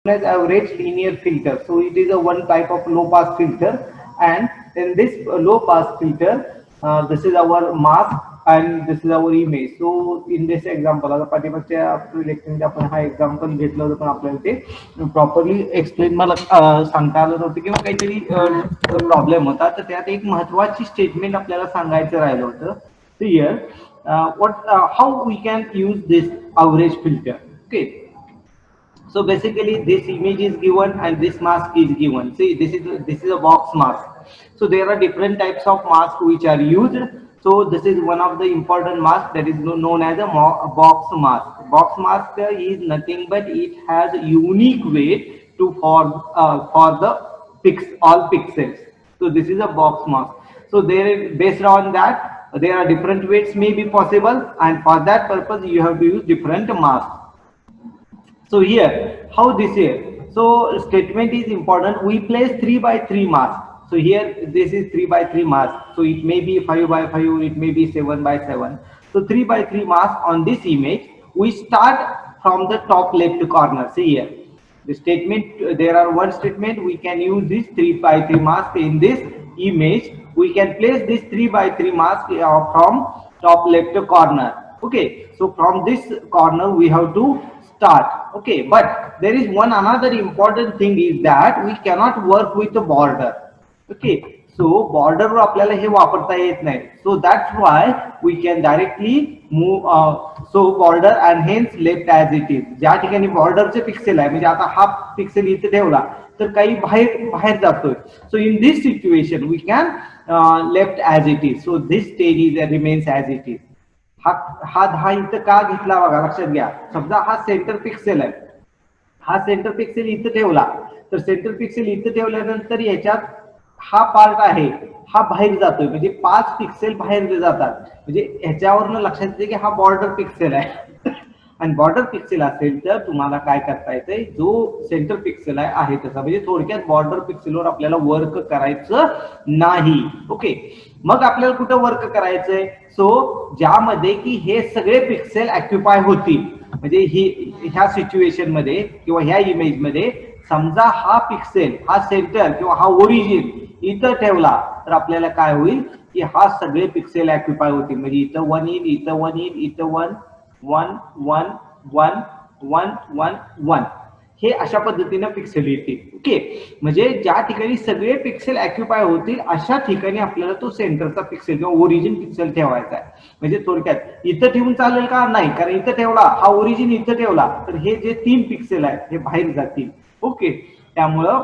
as average linear filter. So it is a one type of low pass filter, and in this low pass filter, this is our mask and this is our image. So in this example, आता पाठीमागच्या लेक्चरमध्ये आपण हा example घेतलं होतं, पण आपल्याला ते प्रॉपरली एक्सप्लेन मला सांगता आलं नव्हतं किंवा काहीतरी प्रॉब्लेम होता. तर त्यात एक महत्वाची स्टेटमेंट आपल्याला सांगायचं राहिलं होतं. So here, how we can use this average filter? Okay. So basically this image is given and this mask is given. See, this is a box mask. So there are different types of masks which are used. So this is one of the important masks that is known as a box mask. Box mask is nothing but it has a unique way to for the all pixels. So this is a box mask. So there, based on that, there are different weights may be possible, and for that purpose you have to use different masks. So here, how this here? So statement is important. We place 3 by 3 mask. So here, this is 3 by 3 mask. So it may be 5 by 5, it may be 7 by 7. So 3 by 3 mask on this image. We start from the top left corner. See here, the statement. There are one statement. We can use this 3 by 3 mask in this image. We can place this 3 by 3 mask from top left corner. Okay. So from this corner, we have to start. Okay, but there is one another important thing is that we cannot work with the border. Okay, so border वर आपल्याला हे वापरता येत नाही. So that's why we can directly move so border and hence left as it is. ज्या ठिकाणी बॉर्डरचे pixel आहे, म्हणजे आता हा पिक्सेल इथे ठेवला तर काही बाहेर जातोय. So in this situation we can left as it is. So this stage is remains as it is. हा 10 इथं का घेतला बघा, लक्षात घ्या. समजा हा सेंटर पिक्सेल आहे, हा सेंटर पिक्सेल इथं ठेवला तर सेंटर पिक्सेल इथं ठेवल्यानंतर याच्यात हा पार्ट आहे हा बाहेर जातोय, म्हणजे 5 पिक्सेल बाहेर जातात. म्हणजे ह्याच्यावरनं लक्षात येते की हा बॉर्डर पिक्सेल आहे. आणि बॉर्डर पिक्सेल असेल तर तुम्हाला काय करता येते, जो सेंटर पिक्सेल आहे तसा, म्हणजे थोडक्यात बॉर्डर पिक्सेलवर आपल्याला वर्क करायचं नाही. ओके, मग आपल्याला कुठं वर्क करायचंय? सो ज्यामध्ये की हे सगळे पिक्सेल ऑक्युपाय होतील, म्हणजे ह्या सिच्युएशन मध्ये किंवा ह्या इमेज मध्ये समजा हा पिक्सेल, हा सेंटर किंवा हा ओरिजिन इथं ठेवला तर आपल्याला काय होईल की हा सगळे पिक्सेल ऑक्युपाय होतील. म्हणजे इथं 1 येईल, इथं 1 येईल, इथं 1 1 1 1 1 1 1 हे अशा पद्धतीने पिक्सेल येतील. ओके, म्हणजे ज्या ठिकाणी सगळे पिक्सेल ऑक्युपाय होतील अशा ठिकाणी आपल्याला तो सेंटरचा पिक्सेल किंवा ओरिजिन पिक्सेल ठेवायचा आहे. म्हणजे थोडक्यात इथं ठेवून चालेल का? नाही, कारण इथं ठेवला हा ओरिजिन, इथं ठेवला तर हे जे 3 पिक्सेल आहेत हे बाहेर जातील. ओके, त्यामुळं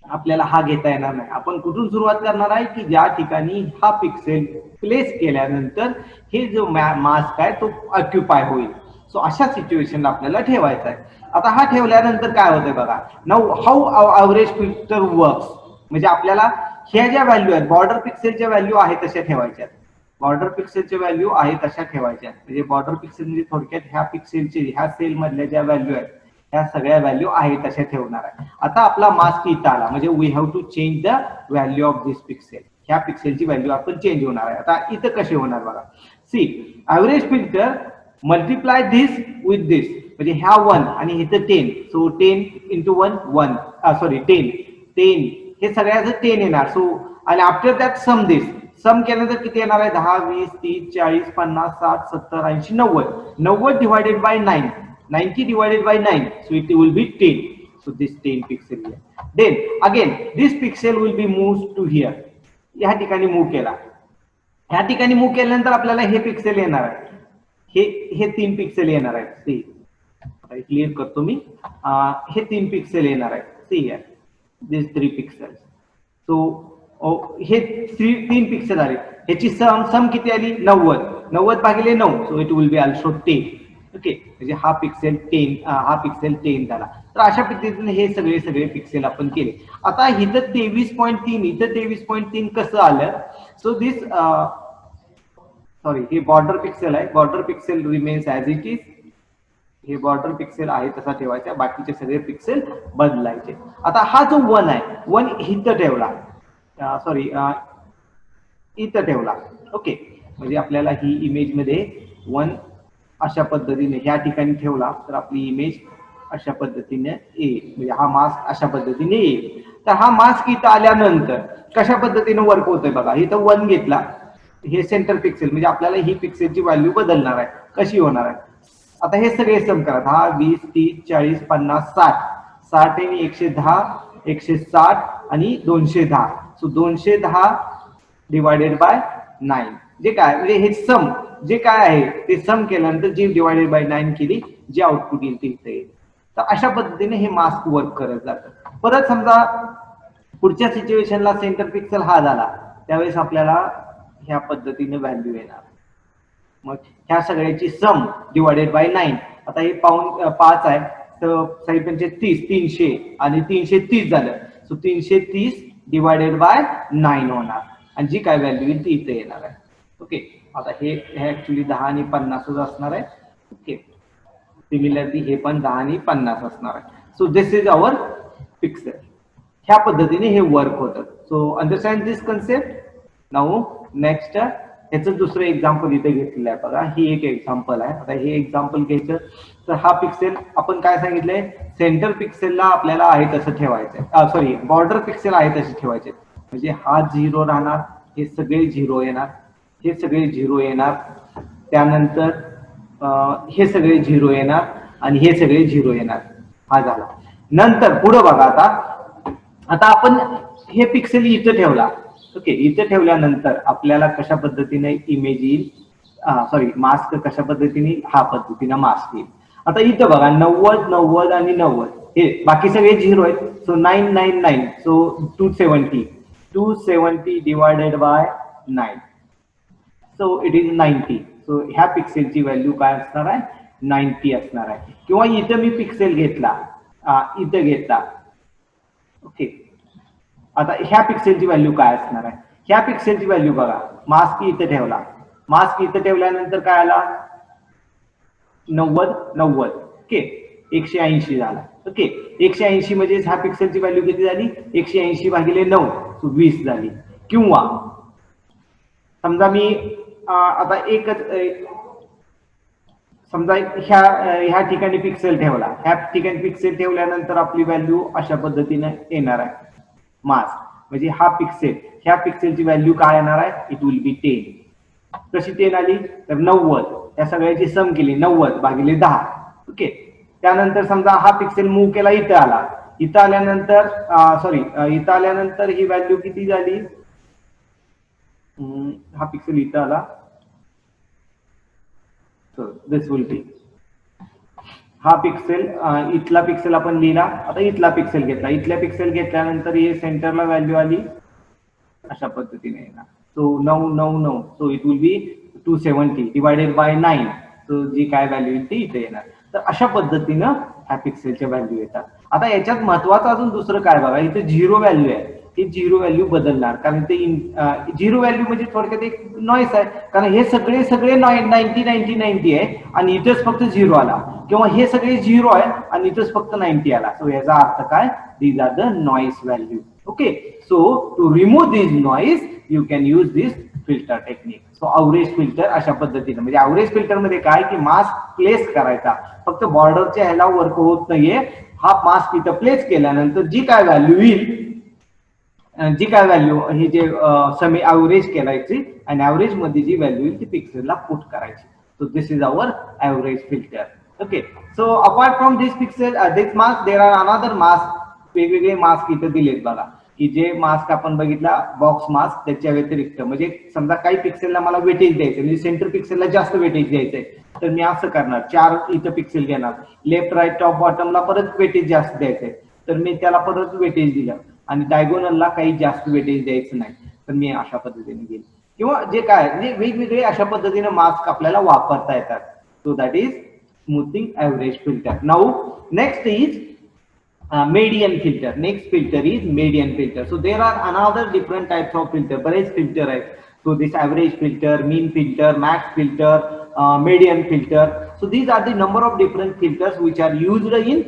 आपल्याला हा घेता येणार नाही. आपण कुठून सुरुवात करणार आहे की ज्या ठिकाणी हा पिक्सेल प्लेस केल्यानंतर हे जो मास्क आहे तो ऑक्युपाय होईल. सो अशा सिच्युएशनला आपल्याला ठेवायचा आहे. आता हा ठेवल्यानंतर काय होतंय बघा. Now how average filter works, म्हणजे आपल्याला ह्या ज्या व्हॅल्यू आहेत बॉर्डर पिक्सेलच्या व्हॅल्यू आहे तशा ठेवायच्या. बॉर्डर पिक्सेलच्या व्हॅल्यू आहे तशा ठेवायच्या. म्हणजे बॉर्डर पिक्सेल म्हणजे थोडक्यात ह्या पिक्सेलचे ह्या सेल मधल्या ज्या व्हॅल्यू आहेत ह्या सगळ्या व्हॅल्यू आहे तशा ठेवणार आहे. आता आपला मास्क इथं आला म्हणजे we have to change the value of this pixel. ह्या पिक्सेलची व्हॅल्यू आपण चेंज होणार आहे. आता इथं कसे होणार बघा. See, average filter multiply this with this, म्हणजे ह्या 1 आणि इथं 10. सो 10 into 1 1 सॉरी 10 हे सगळ्याचं 10 येणार. सो आणि आफ्टर दॅट सम दिस, सम केल्यानंतर किती येणार आहे? 10 20 30 40 50 60 70 80 90. 90 divided by 9, 90 divided by 9, so it will be 10. So this 10 pixel here. Then again this pixel will be moved to here. या ठिकाणी मूव केला, ह्या ठिकाणी मूव केल्यानंतर आपल्याला हे पिक्सेल येणार आहे, हे 3 पिक्सेल येणार आहेत. सी, क्लिअर करतो मी. हे 3 पिक्सेल येणार आहेत. See here this 3 pixels. So हे 3 पिक्सेल आले. ह्याची सम किती आली? 90. 90 भागिले 9, so it will B also 10. Okay, म्हणजे हा पिक्सेल 10 झाला. तर अशा पद्धतीने हे सगळे पिक्सेल आपण केले. आता इथं 23.3, इथं 23.3 कसं आलं? सो दिस सॉरी, हे बॉर्डर पिक्सेल आहे. Border pixel remains as it is. हे बॉर्डर पिक्सेल आहे तसा ठेवायचा, बाकीचे सगळे पिक्सेल बदलायचे. आता हा जो 1 आहे, 1 इथं ठेवला, सॉरी इथं ठेवला. ओके, म्हणजे आपल्याला ही इमेज मध्ये 1 अशा पद्धतीने ह्या ठिकाणी ठेवला तर आपली इमेज अशा पद्धतीने येईल, म्हणजे हा मास्क अशा पद्धतीने येईल. तर हा मास्क इथं आल्यानंतर कशा पद्धतीने वर्क होतोय बघा. इथं 1 घेतला, हे सेंटर पिक्सेल म्हणजे आपल्याला ही पिक्सेलची व्हॅल्यू बदलणार आहे. कशी होणार आहे आता हे सगळे सम करा. 10, 20, 30, 40, 50, 60, 60 आणि 110, 160 आणि 210. सो 210 डिवायडेड बाय 9 जे काय म्हणजे हे सम जे काय आहे ते सम केल्यानंतर जी डिवायडेड बाय 9 केली जे आउटपुट येईल ते इथे येईल. तर अशा पद्धतीने हे मास्क वर्क करत जातं. परत समजा पुढच्या सिच्युएशनला सेंटर पिक्सेल हा झाला, त्यावेळेस आपल्याला ह्या पद्धतीने व्हॅल्यू येणार. मग ह्या सगळ्याची सम डिवायडेड बाय 9. आता हे पाऊन 5 आहे तर 6 300 आणि 330 झालं. सो 330 डिवायडेड बाय 9 होणार आणि जी काय व्हॅल्यू येईल ती इथे येणार आहे. ओके, आता हे ऍक्च्युली 10 आणि 50 असणार आहे. ओके, सिमिलरली हे पण 10 आणि 50 असणार आहे. So this is our pixel. ह्या पद्धतीने हे वर्क होतं. सो अंडरस्टँड दिस कन्सेप्ट. नाऊ नेक्स्ट ह्याचं दुसरं एक्झाम्पल इथे घेतलेलं आहे बघा. ही एक एक्झाम्पल आहे. आता हे एक्झाम्पल घ्यायचं तर हा पिक्सेल आपण काय सांगितलंय, सेंटर पिक्सेलला आपल्याला आहे तसं ठेवायचंय. सॉरी, बॉर्डर पिक्सेल आहे तसे ठेवायचे. म्हणजे हा 0 राहणार, हे सगळे 0 येणार, हे सगळे 0 येणार, त्यानंतर हे सगळे 0 येणार आणि हे सगळे 0 येणार. हा झाला. नंतर पुढे बघा. आता आपण हे पिक्सेल इथं ठेवला. ओके, इथं ठेवल्यानंतर आपल्याला कशा पद्धतीने इमेज येईल, सॉरी मास्क कशा पद्धतीने, हा पद्धतीने मास्क येईल. आता इथं बघा 90 90 आणि 90 हे बाकी सगळे 0 आहेत. So 999, so 270 divided by 9, so it is 90. So ह्या पिक्सेलची व्हॅल्यू काय असणार आहे, 90 असणार आहे. किंवा इथं मी पिक्सेल घेतला, इथं घेतला. ओके, आता ह्या पिक्सेलची व्हॅल्यू काय असणार आहे, ह्या पिक्सेलची व्हॅल्यू बघा. मास्क इथे ठेवला, मास्क इथे ठेवल्यानंतर काय आला, 90 90. ओके, 180 झाला. ओके, 180 म्हणजे ह्या पिक्सेलची व्हॅल्यू किती झाली, 180 भागिले 9, सो 20 झाली. किंवा समजा मी आता एकच समजा ह्या ठिकाणी पिक्सेल ठेवला, ह्या ठिकाणी पिक्सेल ठेवल्यानंतर आपली व्हॅल्यू अशा पद्धतीने येणार आहे. मास्क म्हणजे हा पिक्सेल, ह्या पिक्सेलची व्हॅल्यू काय येणार आहे, इट विल बी 10. कशी 10 आली तर 90, त्या सगळ्याची सम केली 90 भागिले 10. ओके, त्यानंतर समजा हा पिक्सेल मूव्ह केला, इथं आला, इथं आल्यानंतर इथं आल्यानंतर ही व्हॅल्यू किती झाली, हा पिक्सेल इथं आला, सो दिस विल बी हा पिक्सेल, इथला पिक्सेल आपण लिहिला. आता इथला पिक्सेल घेतला, इथल्या पिक्सेल घेतल्यानंतर हे सेंटरला व्हॅल्यू आली अशा पद्धतीने येणार. So 999, so it will be 270 divided by 9, so जी काय व्हॅल्यू येईल ती इथे येणार. तर अशा पद्धतीनं ह्या पिक्सेलच्या व्हॅल्यू येतात. आता याच्यात महत्वाचं अजून दुसरं काय बघा, इथे 0 व्हॅल्यू आहे, ती 0 व्हॅल्यू बदलणार. कारण ते 0 व्हॅल्यू म्हणजे थोडक्यात एक नॉईस आहे. कारण हे सगळे 90 90 90 आहे आणि इथेच फक्त 0 आला, किंवा हे सगळे 0 आहे आणि इथेच फक्त 90 आला. सो याचा अर्थ काय, these are the noise value. Okay, so to remove this noise you can use this filter technique. So average filter अशा पद्धतीने, म्हणजे अवरेज फिल्टर मध्ये काय की मास्क प्लेस करायचा, फक्त बॉर्डरच्या ह्याला वर्क होत नाहीये. हा मास्क इथं प्लेस केल्यानंतर जी काय व्हॅल्यू येईल, जी काय व्हॅल्यू ही जे समी ऍव्हरेज करायची आणि ऍव्हरेज मध्ये जी व्हॅल्यू येईल ती पिक्सेलला पुट करायची. So this is our average filter. Okay, so apart from this pixel this mask there are another mask. वेगवेगळे मास्क इथे दिलेत बघा, की जे मास्क आपण बघितला बॉक्स मास्क, त्याच्या व्यतिरिक्त म्हणजे समजा काही पिक्सेलला मला वेटेज द्यायचं, म्हणजे सेंटर पिक्सेलला जास्त वेटेज द्यायचंय, तर मी असं करणार, 4 इथं पिक्सेल घेणार, लेफ्ट राईट टॉप बॉटमला परत वेटेज जास्त द्यायचंय, तर मी त्याला परत वेटेज दिलं, आणि डायगोनलला काही जास्त वेटेज द्यायचं नाही, तर मी अशा पद्धतीने घेईल. किंवा जे काय म्हणजे वेगवेगळे अशा पद्धतीने मास्क आपल्याला वापरता येतात. So that is smoothing average filter. Now next is median filter. Next filter is median filter. So there are another different types of filter. बरेच filter आहेत. So this average filter, mean filter, max filter, median filter. So these are the number of different filters which are used in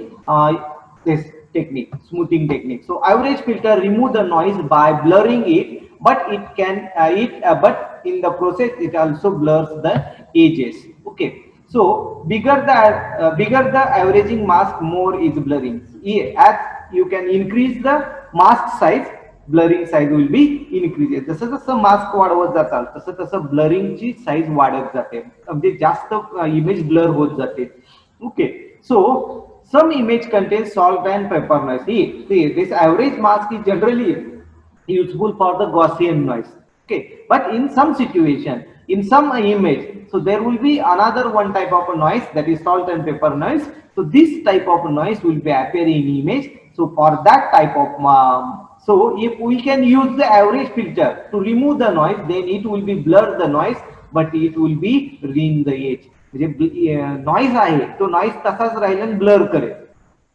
this technique, smoothing technique. So average filter remove the noise by blurring it, but it can but in the process it also blurs the edges. Okay. So bigger the averaging mask, more is blurring. As you can increase the mask size, blurring size will be increases. जसं जसं mask वाढवत जाताल तसं तसं blurring ची size वाढत जाते, म्हणजे जास्त इमेज ब्लर होत जाते. Okay, so some image contains salt and pepper noise. See, this average mask is generally useful for the Gaussian noise. Okay, but in some situation, in some image, so there will be another one type of a noise, that is salt and pepper noise. So this type of noise will be appear in image. So for that type of so if we can use the average filter to remove the noise, then it will be blur the noise, but it will be in the edge. म्हणजे noise आहे तो noise तसाच राहील आणि blur करेल.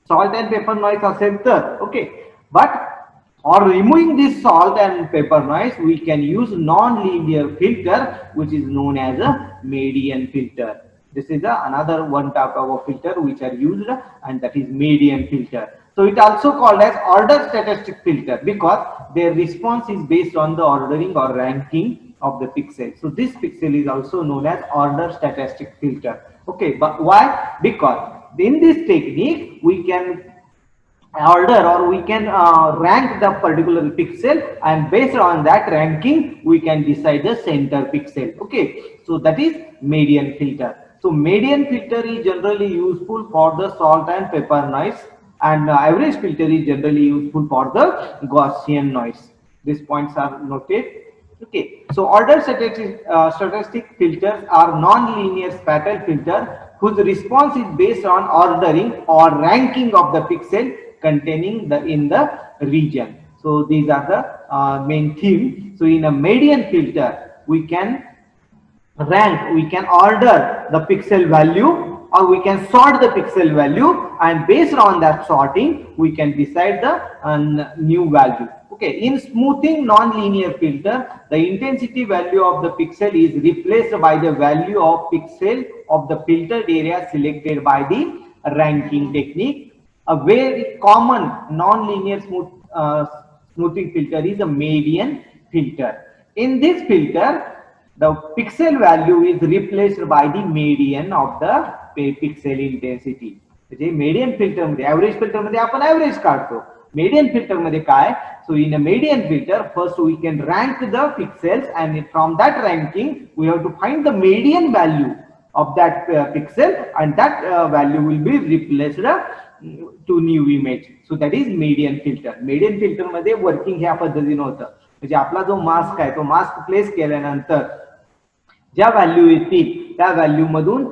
Salt and pepper noise असेल तर okay, but or removing this salt and pepper noise, we can use non-linear filter, which is known as a median filter. This is another one type of a filter which are used, and that is median filter. So it also called as order statistic filter because their response is based on the ordering or ranking of the pixel. So this pixel is also known as order statistic filter. Okay, but why? Because in this technique we can order or we can rank the particular pixel, and based on that ranking we can decide the center pixel. Okay, so that is median filter. So median filter is generally useful for the salt and pepper noise, and average filter is generally useful for the Gaussian noise. These points are noted. Okay, so order statistic filters are non-linear spatial filter whose response is based on ordering or ranking of the pixel containing in the region. So these are the main theme. So in a median filter we can rank, we can order the pixel value, or we can sort the pixel value, and based on that sorting we can decide the new value. Okay, in smoothing non-linear filter, the intensity value of the pixel is replaced by the value of pixel of the filtered area selected by the ranking technique. A very common non-linear smoothing filter is a median filter. In this filter, the pixel value is replaced by the median of the pixel intensity. म्हणजे median filter मध्ये, average filter मध्ये आपण average काढतो. Median filter मध्ये काय? So in a median filter, first we can rank the pixels, and from that ranking we have to find the median value of that pixel, and that value will be replaced to new image. So that is median filter. Median filter मध्ये working ह्या पद्धतीने होतं, म्हणजे आपला जो mask आहे तो mask place केल्यानंतर ज्या व्हॅल्यू येतील त्या व्हॅल्यू मधून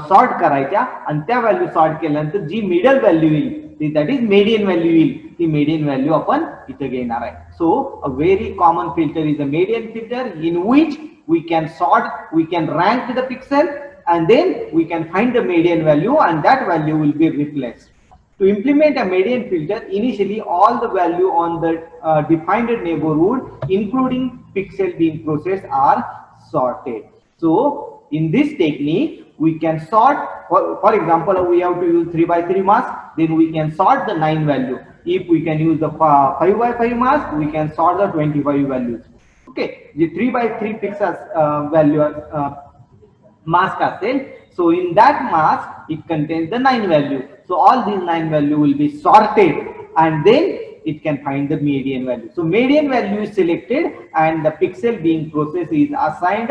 सॉर्ट करायच्या, आणि त्या व्हॅल्यू सॉर्ट केल्यानंतर जी मिडल व्हॅल्यू येईल दॅट इज मेडियन व्हॅल्यू येईल, ती मेडियन व्हॅल्यू आपण इथे घेणार आहे. So a very common filter is a median filter in which we can sort, we can rank the pixel, and then we can find the median value, and that value will be replaced. To implement a median filter, initially all the value on the defined neighborhood, including pixel being processed, are sorted. So in this technique we can sort, for example we have to use 3x3 mask, then we can sort the 9 value. If we can use the 5x5 mask, we can sort the 25 values. Okay, the 3x3 pixels value mask असेल, so in that mask it contains the 9 value. So all these 9 value will be sorted, and then it can find the median value. So median value is selected, and the pixel being processed is assigned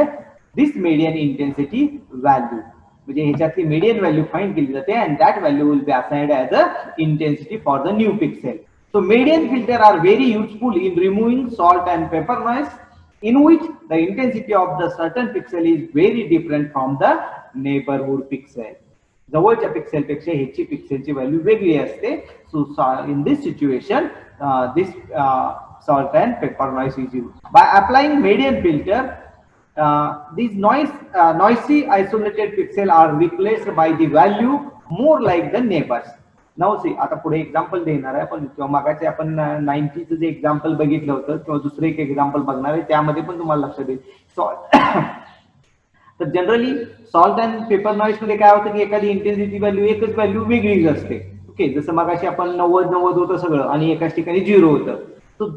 this median intensity value. म्हणजे ह्याच्यातली median value find केली जाते, and that value will be assigned as a intensity for the new pixel. So median filter are very useful in removing salt and pepper noise, in which the intensity of the certain pixel is very different from the neighborhood pixel. जवळच्या pixel पेक्षा ह्याची पिक्सेलची value वेगळी असते. So in this situation this salt and pepper noise is used. By applying median filter, these noisy isolated pixel are replaced by the value more like the neighbors. Now see आता पुढे example देणार आहे आपण, किंवा मागाचे आपण 90चं जे example बघितलं होतं किंवा दुसरं एक एक्झाम्पल बघणार आहे, त्यामध्ये पण तुम्हाला लक्षात येईल. तर generally salt and paper noise मध्ये काय होतं की एखादी इंटेन्सिटी व्हॅल्यू एकच व्हॅल्यू वेगळीच असते. ओके, जसं मागाशी आपण 90 होतं सगळं आणि एकाच ठिकाणी 0 होतं. So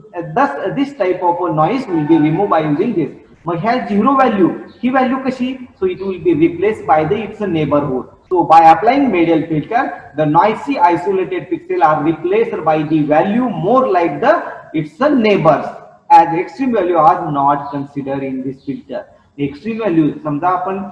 this type of noise will be remove by using this. मग ह्या 0 व्हॅल्यू ही व्हॅल्यू कशी, so it will be replace by the its neighbourhood. So by applying medial filter, the noisy isolated pixel are replaced by the value more like the its neighbors, as extreme value are not considered in this filter. Extreme value समजा आपण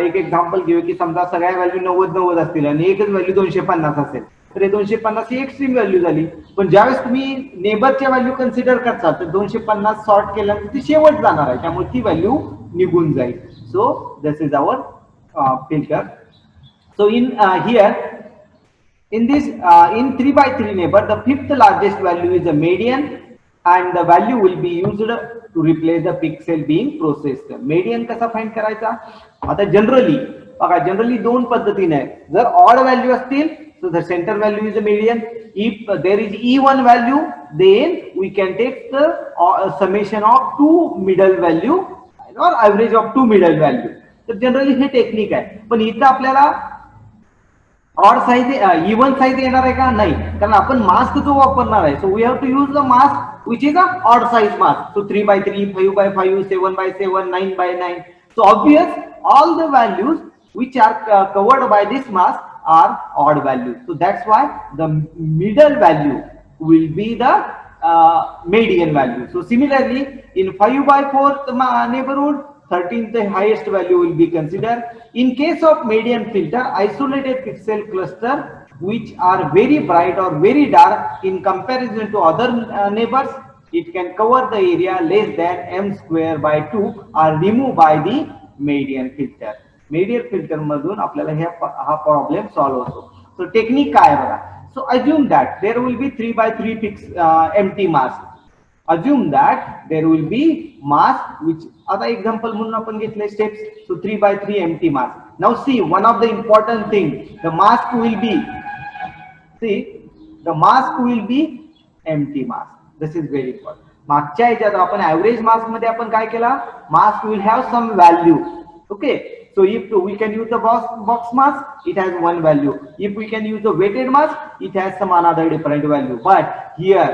एक example घेऊ की समजा सगळ्या value 90 असतील आणि एकच व्हॅल्यू 250 असेल, तर हे 250 ही एक्स्ट्रीम व्हॅल्यू झाली. पण ज्यावेळेस तुम्ही नेबरच्या व्हॅल्यू कन्सिडर करता तर 250 सॉर्ट केल्यानंतर ती शेवट जाणार आहे, त्यामुळे ती व्हॅल्यू निघून जाईल. So this is our filter. So in here in this in 3x3 neighbor, the fifth largest value is a median, and the value will be used to replace the pixel being processed. Median कसा find करायचा, आता generally दोन पद्धतीने आहे. जर odd value असतील so the center value is a median. If there is even value, then we can take the summation of two middle value or average of two middle value. तर generally हे technique आहे. पण इथं आपल्याला odd size even size येणार आहे का, नाही, कारण आपण मास्क जो वापरणार आहे. So we have to use the mask which is a odd size mask. So 3x3, 5x5, 7x7, 9x9. So obvious all the values which are covered by this mask are odd values. So that's why the middle value will be the median value. So similarly in 5x4 neighborhood, 13th the highest value will be considered. In case of median filter, isolated pixel cluster which are very bright or very dark in comparison to other neighbors, it can cover the area less than m square by 2 are removed by the median filter. Median filter मधून आपल्याला हा problem solve होतो. So technique काय बघा. So assume that there will be 3x3 empty mask. Assume that there will be mask which आता example म्हणून आपण घेतले steps. So 3x3 empty mask. Now see one of the important thing, the mask will be empty mask. This is very important. मागच्या ह्याच्यात आपण average mask मध्ये आपण काय केला, mask will have some value. Okay, so if we can use the box mask, it has one value. If we can use the weighted mask, it has some another different value. But here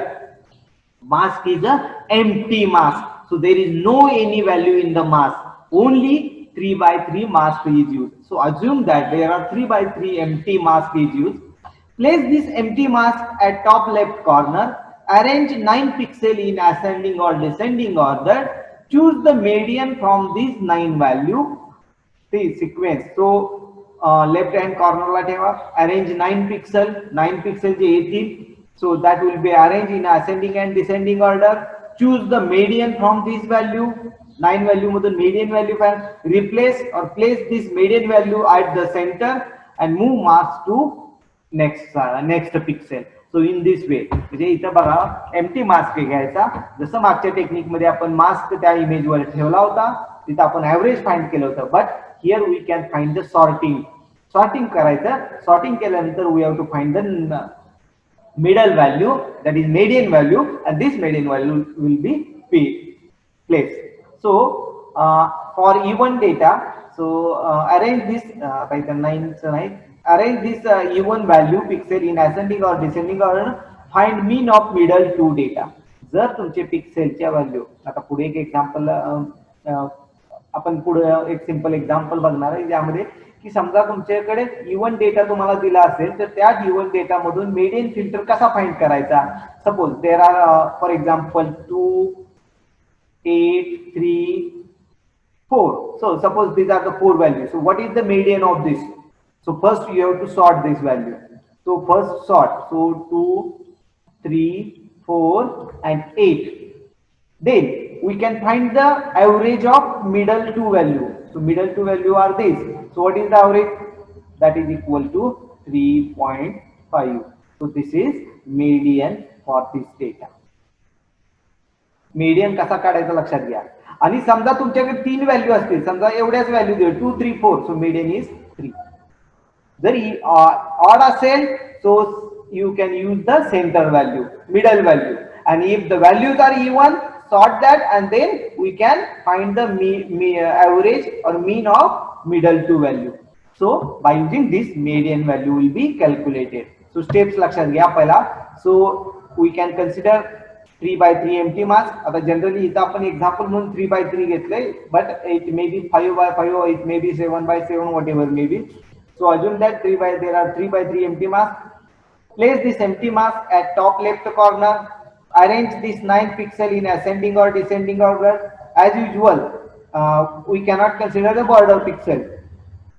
mask is a empty mask, so there is no any value in the mask, only 3x3 mask is used. So assume that there are 3x3 empty mask is used. Place this empty mask at top left corner. Arrange 9 pixels in ascending or descending order. Choose the median from these 9 value. See sequence. So left hand corner ला ठेवा. Arrange 9 pixel. 9 pixel जे येतील. So that will be arranged in ascending and descending order. Choose the median from this value. 9 value मधून median value find. Replace or place this median value at the center and move mask to next pixel. So in this way, म्हणजे इथं बघा empty mask घ्यायचा. जसं मागच्या technique मध्ये आपण mask त्या इमेज वर ठेवला होता, तिथं आपण ऍव्हरेज फाइंड केलं होतं. But here we can find the sorting करायचं. सॉर्टिंग केल्यानंतर we have to find the middle value, that is median value, and this median value will be placed. So for even data, so arrange this right 9 arrange this even value pixel in ascending or descending order. Find mean of middle two data. जर तुमचे पिक्सेलच्या value, आता पुढे एक example आपण पुढे एक simple example बघणार आहे, ज्यामध्ये की समजा तुमच्याकडे इवन डेटा तुम्हाला दिला असेल, तर त्या इवन डेटा मधून मीडियन फिल्टर कसा फाइंड करायचा. Suppose there are for example 2, 8, 3, 4. So suppose these are the 4 values. So what is the median of this? So first you have to sort this value. So first sort. So 2, 3, 4 and 8. Then we can find the average of middle two value. So middle two value are this. So what is the average? That is equal to 3.5. So this is median for this data. Median कसा काढायचा लक्षात घ्या. आणि समजा तुमच्याकडे 3 value असतील, समजा एवढ्याच व्हॅल्यू दिले 2, 3, 4. So median is 3. जरी odd असेल, so you can use the center value, middle value, and if the values are even, sort that and then we can find the average or mean of middle two value. So by using this, median value will be calculated. So steps लक्षात घ्या पहिला. So we can consider 3x3 empty mask. आता generally इथं आपण example म्हणून 3x3 घेतलंय, but it may be 5x5 or it may be 7x7, whatever may be. So assume that there are 3x3 empty mask. Place this empty mask at top left corner. Arrange this 9 pixel in ascending or descending order. As usual, we cannot consider the border pixel.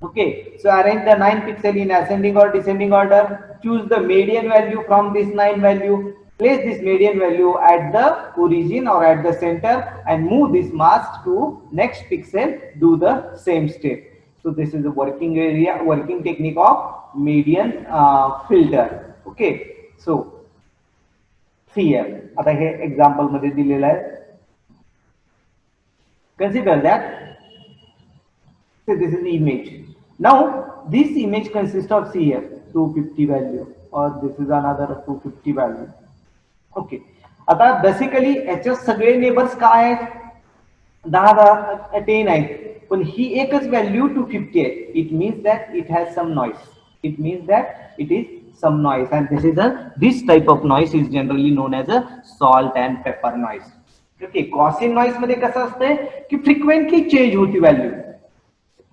Okay, so arrange the 9 pixel in ascending or descending order. Choose the median value from this 9 value. Place this median value at the origin or at the center and move this mask to next pixel. Do the same step. So this is the working technique of median filter. Okay, so see here. आता हे example मध्ये दिलेलं आहे. Consider that. So this is the image. Now this image consists of, see here, 250 value, or this is another 250 value. Okay. आता basically याचे सगळे neighbours काय आहेत? 10 आहेत, पण ही एकच व्हॅल्यू 250 आहे. It means that it has some noise. It means that it is some noise, and this type of noise is generally known as a salt and pepper noise. Okay, Gaussian noise मध्ये कसं असतंय की frequently change होती value.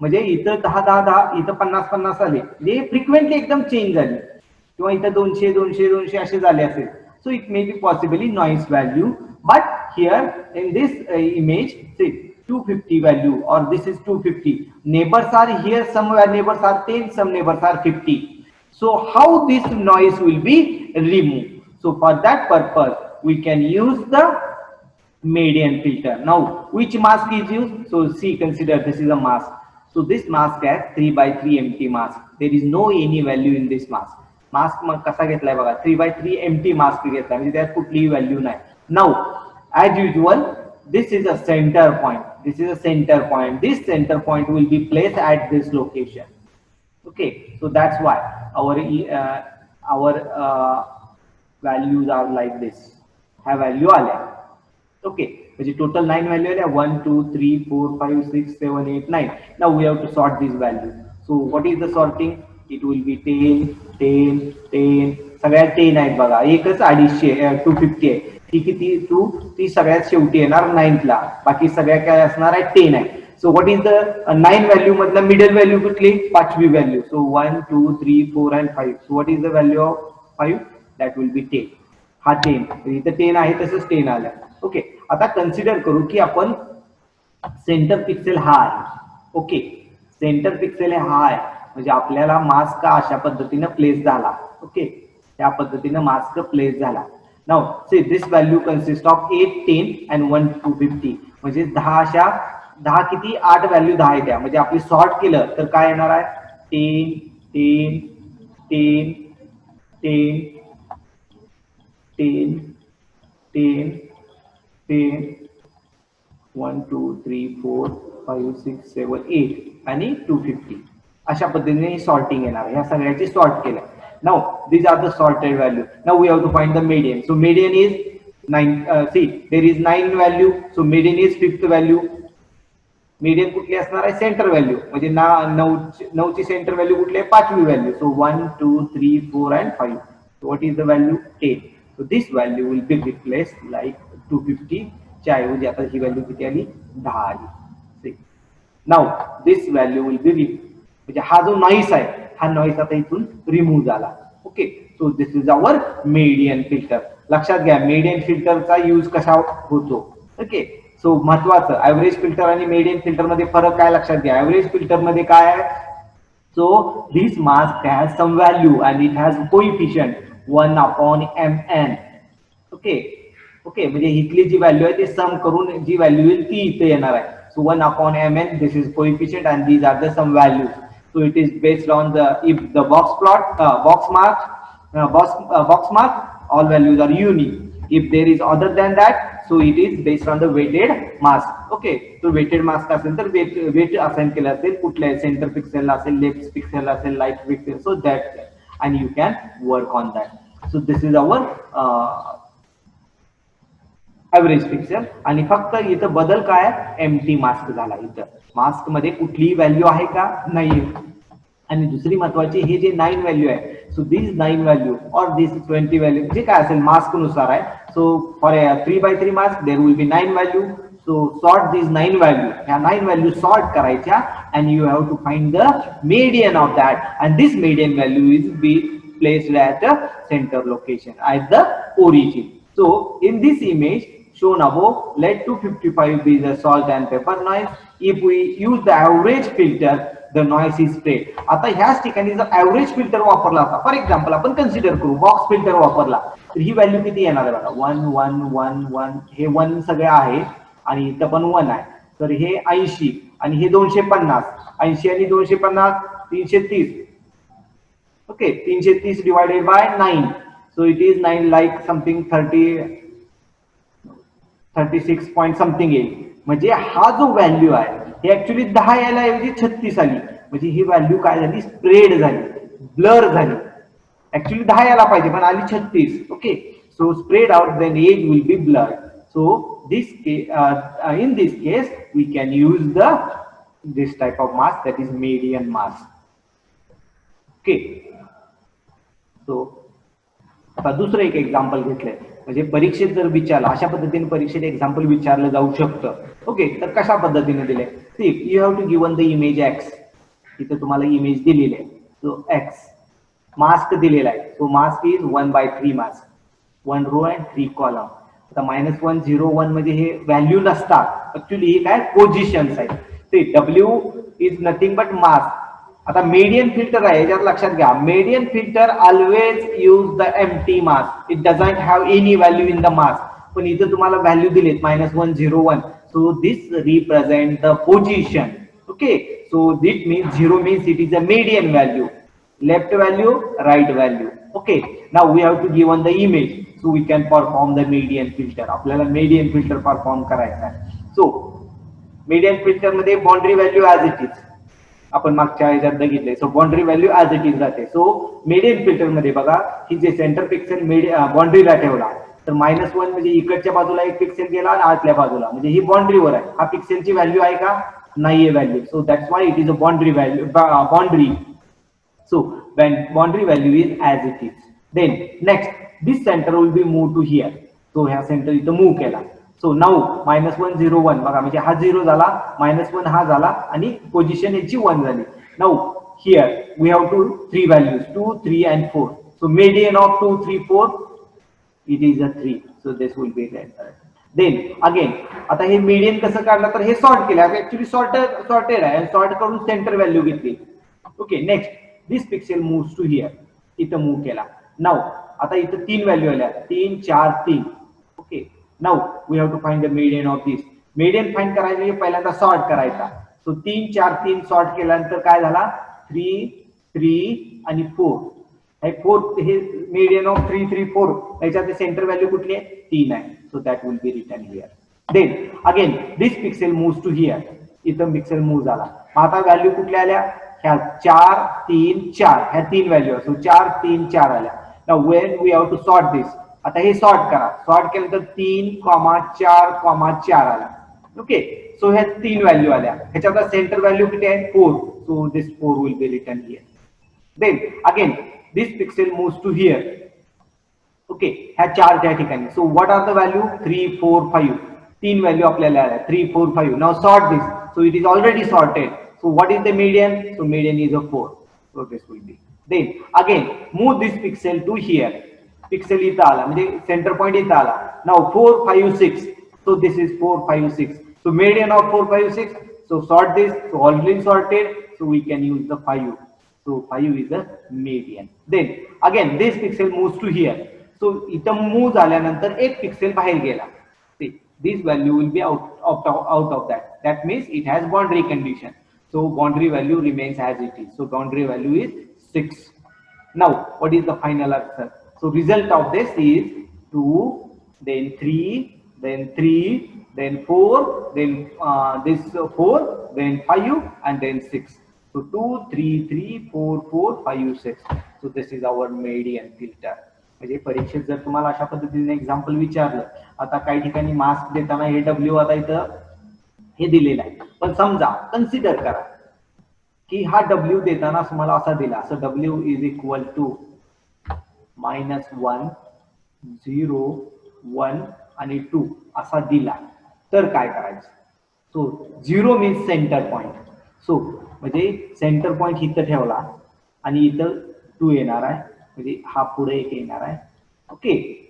म्हणजे इथं 10 इथं 50 आले, म्हणजे फ्रिक्वेंटली एकदम चेंज झाली, किंवा इथं 200 असे झाले असेल. So it may be possibly noise value, but here in this image, say 250 value, or this is 250. Neighbors are here, some neighbors are 10, some neighbors are 50. So how this noise will be removed? So for that purpose, we can use the median filter. Now, which mask is used? So see, consider this is a mask. So this mask has 3x3 empty mask. There is no any value in this mask. Mask मग कसा घेतलाय बघा, 3x3 empty mask घेतलाय, म्हणजे त्यात कुठलीही value नाही. Now as usual this is a centre point. This center point will be placed at this location. Okay, so that's why our values are like this. ह्या व्हॅल्यू आल्या. Okay, म्हणजे total 9 value आल्या, 1 2 3 4 5 6 7 8 9. Now we have to sort these values. So what is the sorting? It will be 10 सगळ्या 10 आहेत बघा. एकच 250 आहे, ती किती ती सगळ्यात शेवटी येणार 9th ला. बाकी सगळ्या काय असणार आहे, 10 आहे. So what is the 9 value मधला मिडल व्हॅल्यू कुठली? 5वी value. So 1 2 3 4 and 5. So what is the value of 5? That will be 10. हा 10, इथं 10 आहे, तसंच 10 आलं. ओके, आता कन्सिडर करू की आपण सेंटर पिक्सेल हा आहे. ओके, सेंटर पिक्सेल हा आहे, म्हणजे आपल्याला मास्क अशा पद्धतीने प्लेस झाला. ओके, त्या पद्धतीने मास्क प्लेस झाला. Now see this value consist of 8 10 and 1 250. म्हणजे 10 किती, 8 व्हॅल्यू 10 आहे त्या. म्हणजे आपली सॉर्ट केलं तर काय येणार आहे, 10 10 10 10 10 10 10 1 2 3 4 5 6 7 8 आणि 250. अशा पद्धतीने सॉर्टिंग येणार. ह्या सगळ्याची सॉर्ट केलं. Now these are the sorted value. Now we have to find the median. So median is 9. See, there is 9 value, so median is 5th value. median कुठली असणार आहे, सेंटर व्हॅल्यू. म्हणजे 9 ची सेंटर व्हॅल्यू कुठली आहे, 5वी value. So 1 2 3 4 and 5. So what is the value? 10. So this value will be replaced like 250 च्या ऐवजी आता ही व्हॅल्यू किती आली, 10 आली. Now this value will be, म्हणजे हा जो नॉइस आहे, हा नॉइस आता इथून रिमूव्ह झाला. Okay, so this is our median filter. लक्षात घ्या, मेडियन फिल्टरचा यूज कसा होतो. ओके, सो महत्वाचं ऍव्हरेज फिल्टर आणि मेडियन फिल्टर मध्ये फरक काय लक्षात घ्या. ऍव्हरेज फिल्टर मध्ये काय आहे, so this mask has some value and it has coefficient 1/mn. Okay, म्हणजे इथली जी व्हॅल्यू आहे ते सम करून जी व्हॅल्यू येईल ती इथे येणार आहे. So 1/mn, this is coefficient, and these are the some values. So it is based on if the box mark, all values are unique. If there is other than that, so it is based on the weighted mask. Okay, so weighted mask असेल तर weight assign केलं असेल, कुठल्या centre pixel असेल, left pixel असेल, light pixel, so that and you can work on that. So this is our average pixel. आणि फक्त इथं बदल काय, एम्प्टी मास्क झाला. इथं मास्क मध्ये कुठलीही व्हॅल्यू आहे का, नाहीये. आणि दुसरी महत्वाची, हे जे 9 व्हॅल्यू आहे, सो दिस 9 व्हॅल्यू और दिस 20 व्हॅल्यू जे काय असेल मास्क नुसार आहे. So for a 3 by 3 mask, there will be 9 value. So sort these 9 value. Yeah, 9 value sort karaicha, and you have to find the median of that. And this median value is be placed at the center location, at the origin. So in this image shown above, let 255 be the salt and pepper noise. If we use the average filter, the noise is spread. आता ह्याच ठिकाणी जर average filter वापरला होता, for example आपण consider करू box filter वापरला, तर ही व्हॅल्यू किती येणार आहे बघा, 1 1 1 1, हे 1 सगळे आहे आणि इथं पण 1 आहे, तर हे 80 आणि हे 250, 80 आणि 250 330. Okay, 330 divided by 9, so it is 9 like something 36 point something येईल. म्हणजे हा जो व्हॅल्यू आहे हे ऍक्च्युली 10 यायला ऐवजी 36 आली, म्हणजे ही व्हॅल्यू काय झाली, स्प्रेड झाली, ब्लर झाली. ऍक्च्युली 10 यायला पाहिजे पण आली 36. Okay, so spread out, then edge will be blur. So this in this case we can use this type of mask, that is median mask. Okay, so आता दुसरं एक एक्झाम्पल घेतलंय, म्हणजे परीक्षेत जर विचारलं अशा पद्धतीने परीक्षेत एक्झाम्पल विचारलं जाऊ शकतं. ओके, तर कशा पद्धतीने दिले, you have to given the image X. इथं तुम्हाला इमेज दिलेली आहे, सो एक्स मास्क दिलेला आहे. So mask is 1 by 3 mask, 1 row and 3 column. आता -1 0 1 म्हणजे हे व्हॅल्यू नसतात, ऍक्च्युली हे काय पोझिशन्स आहेत. ते W is nothing but mask. आता मीडियन फिल्टर आहे, याच्यात लक्षात घ्या, median filter always use the empty mask, it doesn't have any value in the mask. पण इथं तुम्हाला व्हॅल्यू दिलेत -1 0 1, so this represent the position. Okay, so that means 0 means it is a median value, left value, right value. Okay, now we have to given the image, so we can perform the median filter. आपल्याला median filter perform करायचं आहे. So median filter मध्ये boundary value as it is आपण मागच्या ह्याच्यात बघितले. So boundary value as it is राहते. So median filter मध्ये बघा, ही जे सेंटर पिक्सेल बाउंड्रीला ठेवला, तर -1 म्हणजे इकडच्या बाजूला एक पिक्सेल गेला आणि आतल्या बाजूला, म्हणजे ही बाउंड्रीवर आहे. हा पिक्सेलची व्हॅल्यू आहे का, नाहीये value. So that's why it is a boundary value, boundary. So when boundary value is as it is, then next this center will be moved to here. So ह्या सेंटर इथं मूव्ह केला. So now -1 0 1 बघा, म्हणजे हा 0 झाला, -1 हा झाला आणि पोझिशन याची 1 झाली. Now here we have to 3 values, 2 3 and 4. So median of 2 3 4, it is a 3. So this will be then. Then again आता हे मीडियन कसं काढलं, तर हे सॉर्ट केलं, ऍक्च्युली सॉर्टेड आहे, सॉर्ट करून सेंटर व्हॅल्यू घेतली. Okay, next this pixel moves to here, इथं मूव्ह केला. नाउ आता इथं 3 व्हॅल्यू आल्या, 3 4 3. Okay, now we have to find the median of this. Median find करायचं पहिल्यांदा सॉर्ट करायचा. सो 3 4 3 सॉर्ट केल्यानंतर काय झाला, 3 3 आणि 4. हे 4, हे मीडियन ऑफ 3 3 4, याच्यात सेंटर व्हॅल्यू कुठली आहे, 3 आहे. So that will be written here. Then again this pixel moves to here, इथं पिक्सेल मूव्ह झाला. आता व्हॅल्यू कुठल्या आल्या, ह्या 4 3 4, ह्या 3 व्हॅल्यू. सो 4 3 4 आल्या. Now when we have to sort this, आता हे सॉर्ट करा. सॉर्ट केल्यानंतर 3 4 4 आला. ओके, सो ह्या 3 व्हॅल्यू आल्या, ह्याच्यात सेंटर व्हॅल्यू किती आहे, 4. So this 4 will be written here. Then again this pixel moves to here. Okay, ह्या 4 त्या ठिकाणी. So what are the value, 3 4 5, 3 value आपल्याला आल्या, 3 4 5. Now sort this. So it is already sorted. So what is the median? So median is a 4. So this will be. Then again move this pixel to here. Pixel इथं आला, म्हणजे center point इथं आला. Now 4 5 6. So this is 4 5 6. So median of 4 5 6. So sort this. So already sorted. So we can use the 5. So 5 is the median. Then again this pixel moves to here. So इथं move झाल्यानंतर एक pixel बाहेर गेला. See, this value will be out of that. That means it has boundary condition. So boundary value remains as it is. So boundary value is 6. Now what is the final answer? So result of this is 2, then 3, then 3, then 4, then this 4, then 5 and then 6. So 2 3 3 4 4 5 6. So this is our median filter. म्हणजे परीक्षेत जर तुम्हाला अशा पद्धतीने example विचारलं, आता काही ठिकाणी मास्क देताना हे डब्ल्यू आता इथं हे दिलेलं आहे, पण समजा कन्सिडर करा की हा डब्ल्यू देताना तुम्हाला असा दिला, so W is equal to -1 0 1 आणि 2 असा दिला तर काय करायचं. So 0 means centre point. So म्हणजे सेंटर पॉइंट इथं ठेवला आणि इथं 2 येणार आहे, म्हणजे हा पुढे एक येणार आहे. ओके,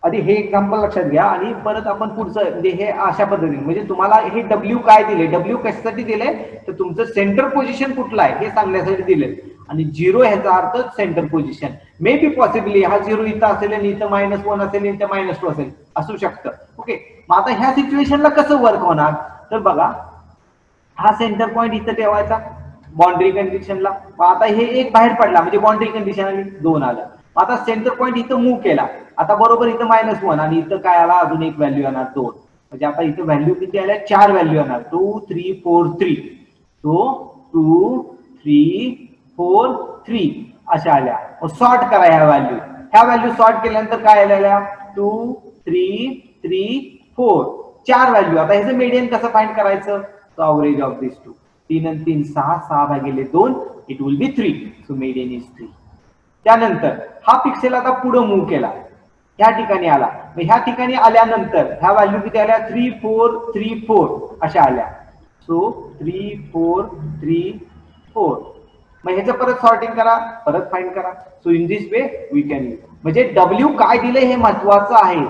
आधी हे एक्झाम्पल लक्षात घ्या आणि परत आपण पुढचं म्हणजे हे अशा पद्धतीने, म्हणजे तुम्हाला हे डब्ल्यू काय दिले, डब्ल्यू कशासाठी दिले तर तुमचं सेंटर पोझिशन कुठलं आहे हे सांगण्यासाठी दिले. आणि 0 ह्याचा अर्थ centre position. May be possibly हा 0 इथं असेल आणि इथं -1 असेल, इथं -2 असेल, असू शकतं. ओके, मग आता ह्या सिच्युएशनला कसं वर्क होणार तर बघा, हा सेंटर पॉइंट इथं ठेवायचा बाउंड्री कंडिशनला. आता हे एक बाहेर पडला म्हणजे बाउंड्री कंडिशन आली, 2 आलं. आता सेंटर पॉइंट इथं मूव्ह केला, आता बरोबर इथं -1 आणि इथं काय आला, अजून एक व्हॅल्यू येणार 2. म्हणजे आता इथं व्हॅल्यू किती आल्या, 4 व्हॅल्यू येणार, 2 3 4 3. सो 2 3 4 3 अशा आल्या. सॉर्ट करा ह्या व्हॅल्यू सॉर्ट केल्यानंतर काय आलेल्या, 2 3 3 4 4 व्हॅल्यू. आता ह्याचं मीडियन कसं फाइंड करायचं, अवरेज ऑफ दिस 2. 3 आणि 3 6, 6 भागिले 2 it will B 3. So median is 3. त्यानंतर हा पिक्सेल आता पुढे मूव्ह केला, ह्या ठिकाणी आला. ह्या ठिकाणी आल्यानंतर ह्या व्हॅल्यू किती आल्या, 3 4 3 4 अशा आल्या. सो 3 4 3 4. मग ह्याचं परत सॉर्टिंग करा, परत फाइंड करा. So in this way we can use. म्हणजे डब्ल्यू काय दिले हे महत्वाचं आहे.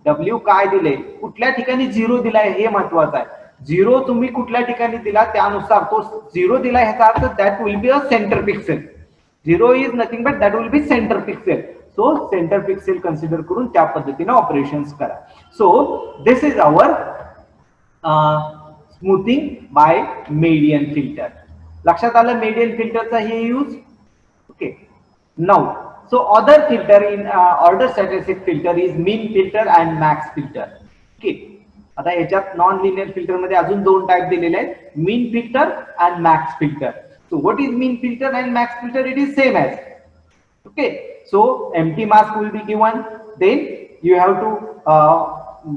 डब्ल्यू काय दिले, कुठल्या ठिकाणी 0 दिलाय हे महत्वाचं आहे. 0 तुम्ही कुठल्या ठिकाणी दिला त्यानुसार तो 0 दिला, ह्याचा अर्थ that will be a center pixel. 0 is nothing but that will be center pixel. So center pixel consider करून त्या पद्धतीने ऑपरेशन्स करा. So this is our smoothing by median filter. लक्षात आलं मेडियन फिल्टरचा हे use. Okay, now so other filter in order statistic filter is mean filter and max filter. Okay, आता याच्यात नॉन लिनियर फिल्टर मध्ये अजून 2 टाइप दिलेले आहेत, mean filter and max filter. So what is mean filter and max filter? It is same as. Okay, so empty mask will be given, then you have to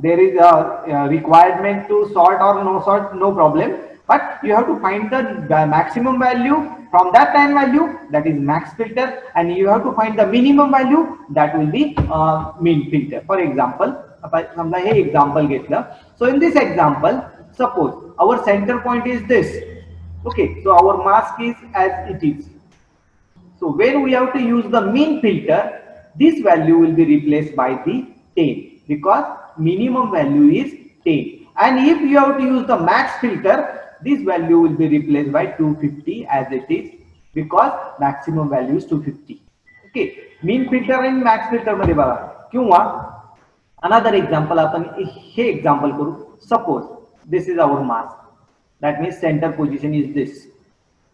there is a requirement to sort or no sort, no problem, but you have to find the maximum value from that time value, that is max filter, and you have to find the minimum value, that will be mean filter. For example, आता समजा हे example घेतलं. So in this example, suppose our center point is this. Okay, so our mask is as it is. So when we have to use the mean filter, this value will be replaced by the 10 because minimum value is 10. And if you have to use the max filter, this value will be replaced by 250 as it is because maximum value is 250. Okay, mean filter and max filter मध्ये बघा. किंवा another example आपण हे example करू. Suppose this is our mask. That means center position is this.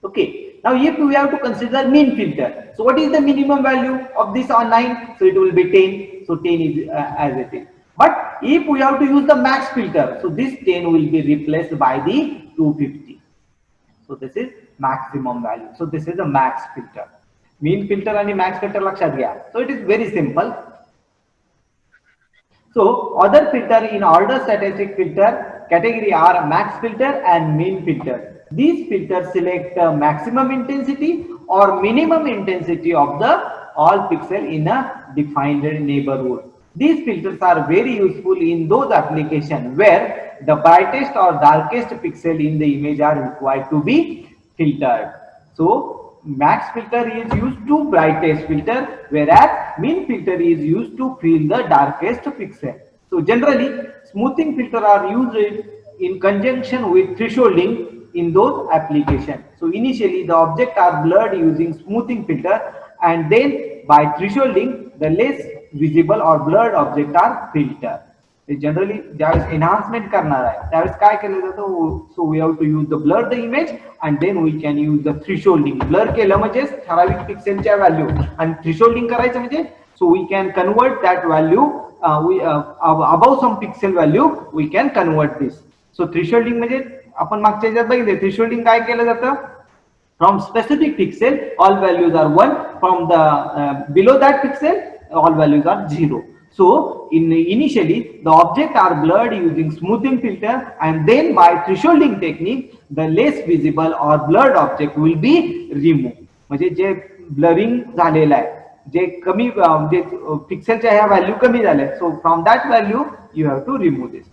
Okay, now if we have to consider mean filter, so what is the minimum value of this on 9? So it will be 10. So 10 is as it is. But if we have to use the max filter, so this 10 will be replaced by the 250. So this is maximum value. So this is a max filter. Mean filter and max filter लक्षात घ्या. So it is very simple. So other filter in order statistic filter category are max filter and mean filter. These filters select maximum intensity or minimum intensity of the all pixel in a defined neighborhood. These filters are very useful in those applications where the brightest or darkest pixel in the image are required to be filtered. So max filter is used to brightest filter, whereas mean filter is used to fill the darkest pixel. So generally smoothing filter are used in conjunction with thresholding in those applications. So initially the objects are blurred using smoothing filter, and then by thresholding the less visible or blurred objects are filtered. Generally ज्यावेळेस enhancement करणार आहे त्यावेळेस काय केलं जातं, so we have to use the blur the image and then we can use the thresholding. blur केलं म्हणजे ठराविक पिक्सेलच्या व्हॅल्यू आणि thresholding करायचं म्हणजे so we can convert that value above some pixel value we can convert this. So thresholding म्हणजे आपण मागच्या याच्यात बघितले thresholding काय केलं जातं, from specific pixel all values are 1, from the below that pixel all values are 0. So initially the objects are blurred using smoothing filter, and then by thresholding technique the less visible or blurred object will be removed. म्हणजे जे blurring झालेलं आहे जे कमी जे पिक्सेलच्या ह्या value कमी झाल्या, so from that value you have to remove this.